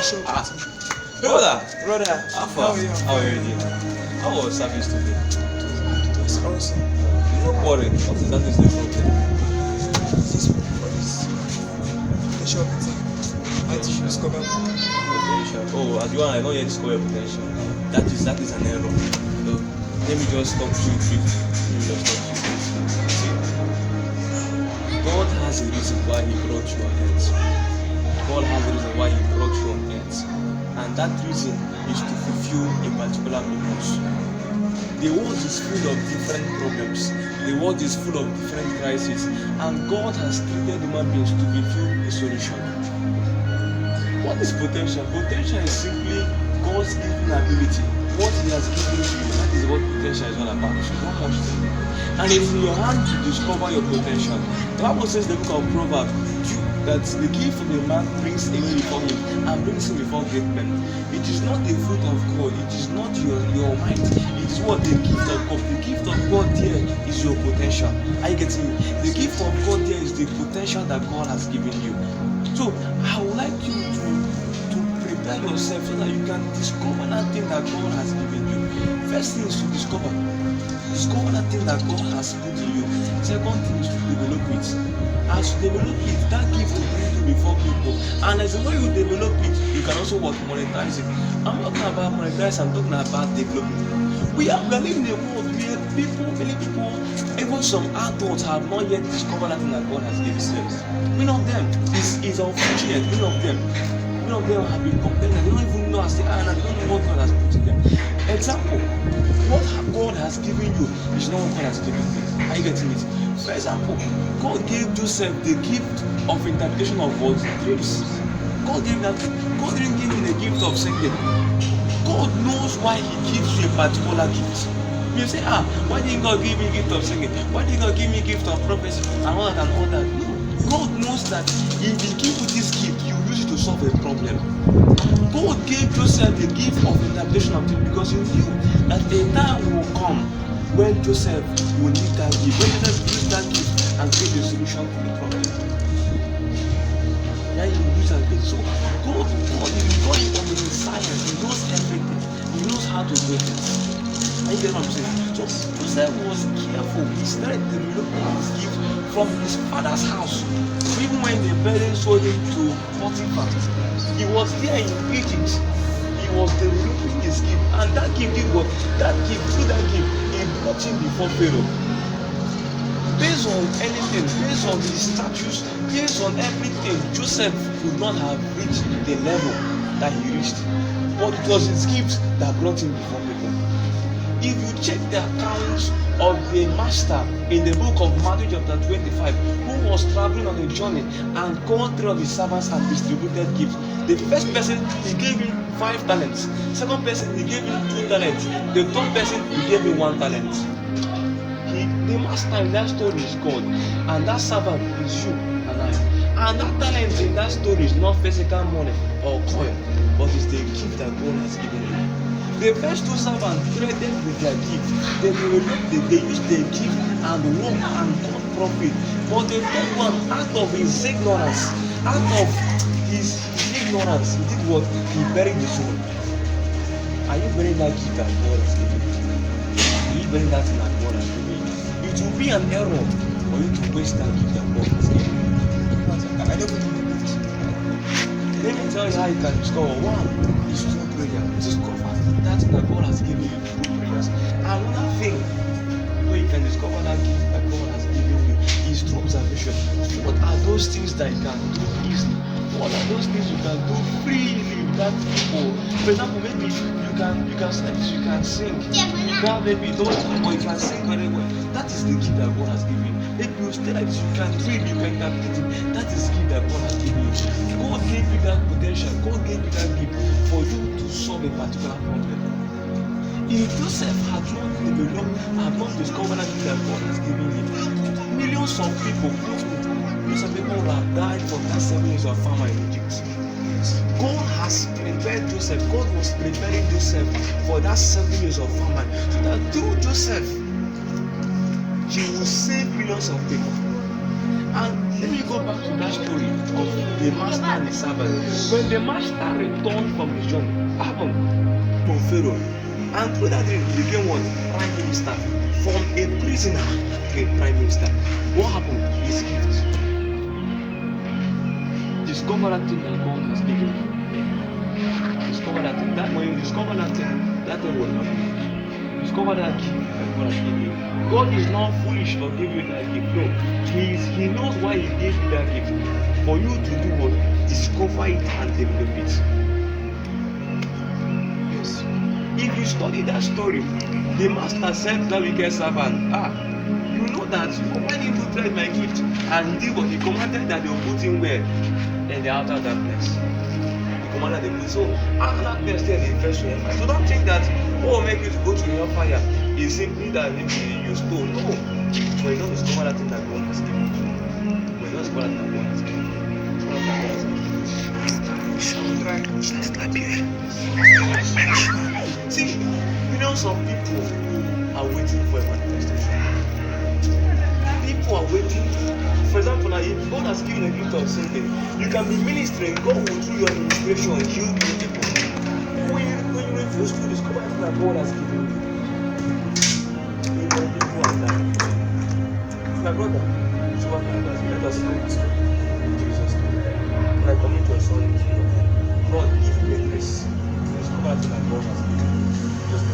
Brother, how are you? How was service today? It was awesome. No worry, what is that is the problem? This was potential meeting. I to discover Potential. Oh, as you want, I don't yet discover your potential. That is an error. So let me just stop you brief. See, God has a reason why He brought you on earth. God has a reason why He brought you on earth, and that reason is to fulfill a particular purpose. The world is full of different problems. The world is full of different crises, and God has created human beings to fulfill a solution. What is potential? Potential is simply God's given ability. What He has given to you, that is what potential is all about. So not much to do. And it's in your hand to discover your potential. The Bible says in the book of Proverbs that the gift of a man brings away before him and brings him before great men. It is not the fruit of God, it is not your might, it is what the gift of God. The gift of God there is your potential. Are you getting me? The gift of God there is the potential that God has given you. So I would like you to prepare yourself so that you can discover that thing that God has given you. First thing is to discover that thing that God has put in you. Second thing is to develop it. As you develop it, that gift will bring you before people. And as the way you develop it, you can also monetize it. I'm not talking about monetize, I'm talking about developing. We are living in a world where many people, even some adults have not yet discovered that thing that God has given them. Many of them is unfortunate. Many of them have been complaining. They don't even know as they are, and they don't know what God has put in them. Example, what God has given you is not what God has given them. Are you getting it? For example, God gave Joseph the gift of interpretation of what? Dreams. God didn't give him the gift of singing. God knows why He gives you a particular gift. You say, why didn't God give me a gift of singing? Why didn't God give me a gift of prophecy and all that and all that? No. God knows that if He gives you this gift, you use it to solve a problem. God gave Joseph the gift of interpretation of dreams because He knew that a time will come when Joseph will need that gift. When Joseph use that gift and create a solution to the problem. Yeah, He will use that gift. So God is going on with His science. He knows everything. He knows how to do things. And you get what I'm saying? So Joseph was careful. He started developing his gift from his father's house. Even when the parents sold him to Potiphar, he was there in Egypt. He was developing his gift, and that gift did what? Through that gift, he brought him before Pharaoh. Based on anything, based on his status, based on everything, Joseph could not have reached the level that he reached. But it was his gift that brought him before people. If you check the accounts of the master in the book of Matthew chapter 25, who was traveling on a journey and called 3 of his servants and distributed gifts. The first person, he gave him 5 talents. Second person, he gave him 2 talents. The third person, he gave him 1 talent. The master in that story is God, and that servant is you and I. And that talent in that story is not physical money or coin, but it's the gift that God has given you. The first 2 servants traded with their gift. They used their gift and work and got profit. But the third one, out of his ignorance, he did what? He buried the soul. Are you burying that gift that God has given you? Are you burying that thing that God has given you? It will be an error for you to waste that gift that God has given you. I don't believe in it. Let me tell you how you can discover. One is through prayer. Discover that thing that God has given you through prayers. Another thing where you can discover that gift that God has given you is through observation. What are those things that you can do easily? What are those things you can do freely without people? For example, maybe you can sing. You can maybe don't, or you can sing very well. That is the gift that God has given you. Maybe you stay like this, you can dream, you can interpret it. That is the gift that God has given you. God gave you that potential. God gave you that gift for you to solve a particular problem. If Joseph had not developed, had not discovered that gift that God has given him, millions of people, millions of people would have died from that 7 years of famine in Egypt. God has prepared Joseph. God was preparing Joseph for that 7 years of famine, so that through Joseph, He will save millions of people. And Let me go back to that story of the master and the servant. When the master returned from his journey, what happened? From Pharaoh. And through that dream, he became what? Prime Minister. From a prisoner to a Prime Minister. What happened? His gift. Discover that thing that God has given you. Discover that thing. That when you discover that thing will happen. Discover that gift that God has given you. God is not foolish for giving you that gift. No. He knows why He gave you that gift. For you to do what? Discover it and develop it. Yes. If you study that story, the master said to that wicked servant, you know that why did you trade my gift? And he did what he commanded that they will put him where? In the outer darkness. He commanded them to. So outer darkness there in verse 25. So don't think that make you to go to your fire is simply that maybe you stole. No. When you don't discover that thing that God has given you. When you don't discover that thing that God has given you. See, millions of people are waiting for a manifestation. People are waiting. For example, now if God has given a gift of singing, you can be ministering. God will through your administration heal many people. When you refuse to discover that God has given you, you will be one that. My brother, so what let us pray this in Jesus' name. And I commit your son into your hand. Lord, give me grace to discover that God has given you. Just